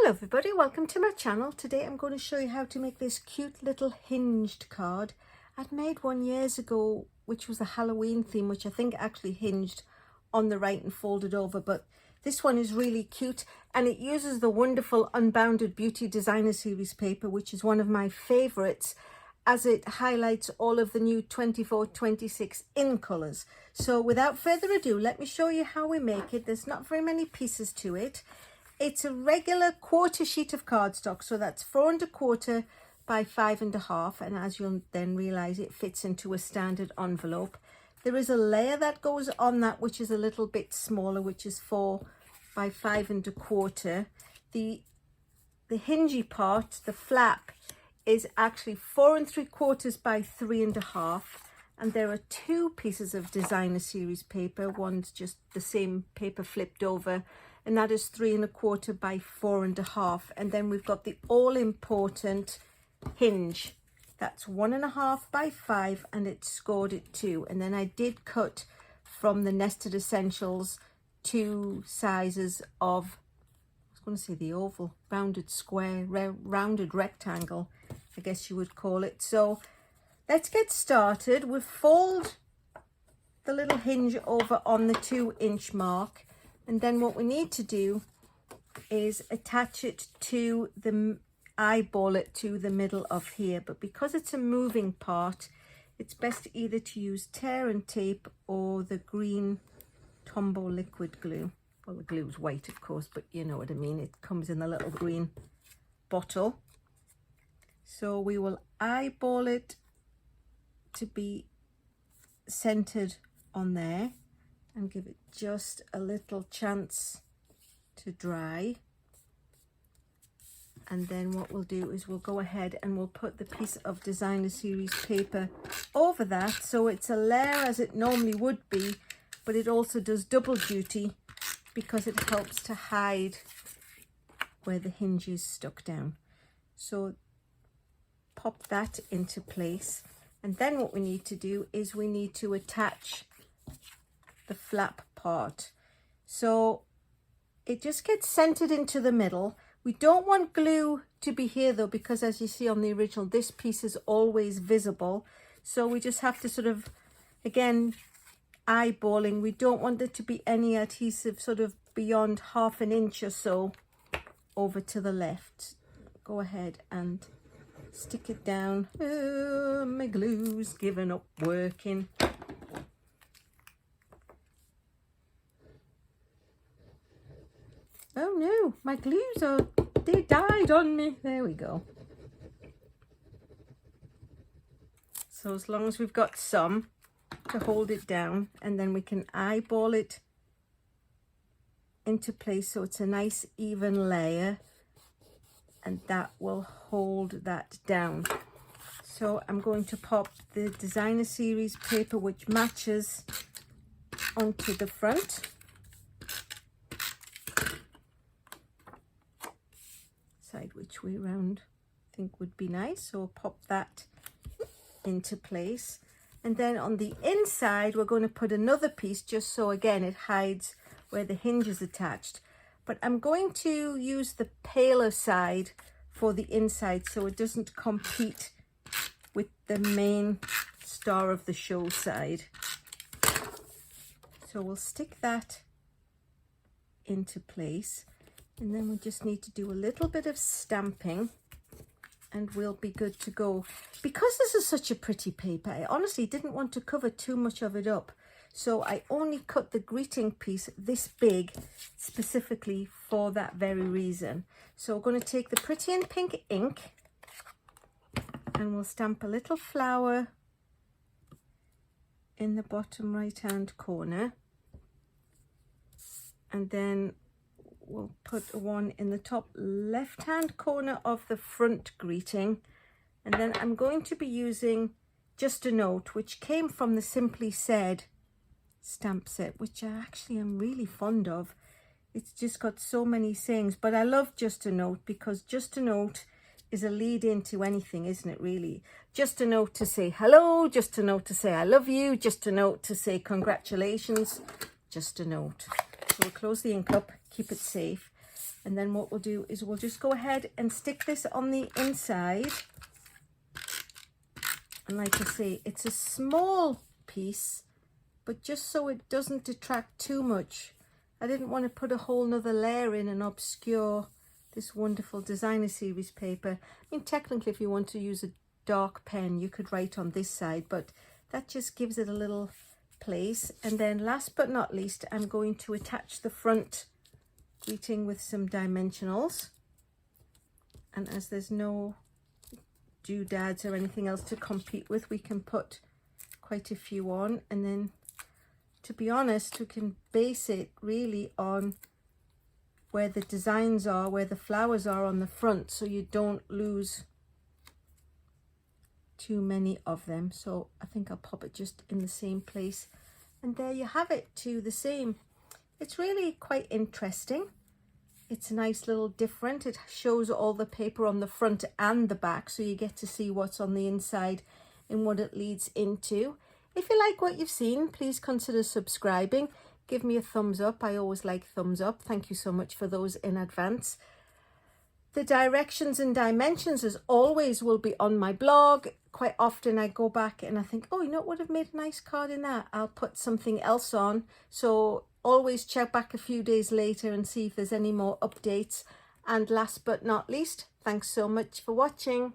Hello everybody, welcome to my channel. Today I'm going to show you how to make this cute little hinged card. I'd made one years ago which was a Halloween theme, which I think actually hinged on the right and folded over, but this one is really cute and it uses the wonderful Unbounded Beauty Designer Series paper, which is one of my favorites, as it highlights all of the new 24-26 in colors. So without further ado, let me show you how we make it. There's not very many pieces to it. It's a regular quarter sheet of cardstock, so that's 4 1/4 by 5 1/2, and as you'll then realize, it fits into a standard envelope. There is a layer that goes on that which is a little bit smaller, which is 4 by 5 1/4. The hingy part, the flap, is actually 4 3/4 by 3 1/2, and there are 2 pieces of Designer Series paper. One's just the same paper flipped over, and that is 3 1/4 by 4 1/2. And then we've got the all-important hinge. That's 1 1/2 by 5, and it's scored at 2. And then I did cut from the Nested Essentials 2 sizes of, I was going to say the oval, rounded square, rounded rectangle, I guess you would call it. So let's get started. We fold the little hinge over on the 2-inch mark. And then what we need to do is attach it to the, eyeball it to the middle of here. But because it's a moving part, it's best either to use tear and tape or the green Tombow liquid glue. Well, the glue's white, of course, but you know what I mean. It comes in a little green bottle. So we will eyeball it to be centered on there, and give it just a little chance to dry. And then what we'll do is we'll go ahead and we'll put the piece of Designer Series paper over that, so it's a layer as it normally would be, but it also does double duty because it helps to hide where the hinge is stuck down. So pop that into place, and then what we need to do is we need to attach the flap part. So it just gets centered into the middle. We don't want glue to be here though, because as you see on the original, this piece is always visible. So we just have to sort of, again, eyeballing. We don't want there to be any adhesive sort of beyond 1/2 inch or so over to the left. Go ahead and stick it down. Oh, my glue's given up working. Oh no, my glues they died on me. There we go. So as long as we've got some to hold it down, and then we can eyeball it into place so it's a nice even layer, and that will hold that down. So I'm going to pop the Designer Series paper, which matches, onto the front. Side which way round I think would be nice, so we'll pop that into place. And then on the inside we're going to put another piece, just so again it hides where the hinge is attached, but I'm going to use the paler side for the inside so it doesn't compete with the main star of the show side. So we'll stick that into place, and then we just need to do a little bit of stamping and we'll be good to go. Because this is such a pretty paper, I honestly didn't want to cover too much of it up, so I only cut the greeting piece this big specifically for that very reason. So we're going to take the Pretty in Pink ink and we'll stamp a little flower in the bottom right hand corner, and then we'll put one in the top left hand corner of the front greeting. And then I'm going to be using Just a Note, which came from the Simply Said stamp set, which I actually am really fond of. It's just got so many sayings, but I love Just a Note because Just a Note is a lead into anything, isn't it, really? Just a note to say hello, just a note to say I love you, just a note to say congratulations, just a note. So we'll close the ink up, keep it safe. And then what we'll do is we'll just go ahead and stick this on the inside. And like I say, it's a small piece, but just so it doesn't detract too much. I didn't want to put a whole nother layer in and obscure this wonderful designer series paper. I mean, technically, if you want to use a dark pen, you could write on this side, but that just gives it a little place. And then last but not least, I'm going to attach the front greeting with some dimensionals. And as there's no doodads or anything else to compete with, we can put quite a few on. And then, to be honest, we can base it really on where the designs are, where the flowers are on the front, so you don't lose too many of them. So I think I'll pop it just in the same place, and there you have it, to the same. It's really quite interesting. It's a nice little different. It shows all the paper on the front and the back, so you get to see what's on the inside and what it leads into. If you like what you've seen, please consider subscribing. Give me a thumbs up. I always like thumbs up. Thank you so much for those in advance. The directions and dimensions, as always, will be on my blog. Quite often I go back and I think, oh, you know what would have made a nice card in that? I'll put something else on. So always check back a few days later and see if there's any more updates. And last but not least, thanks so much for watching.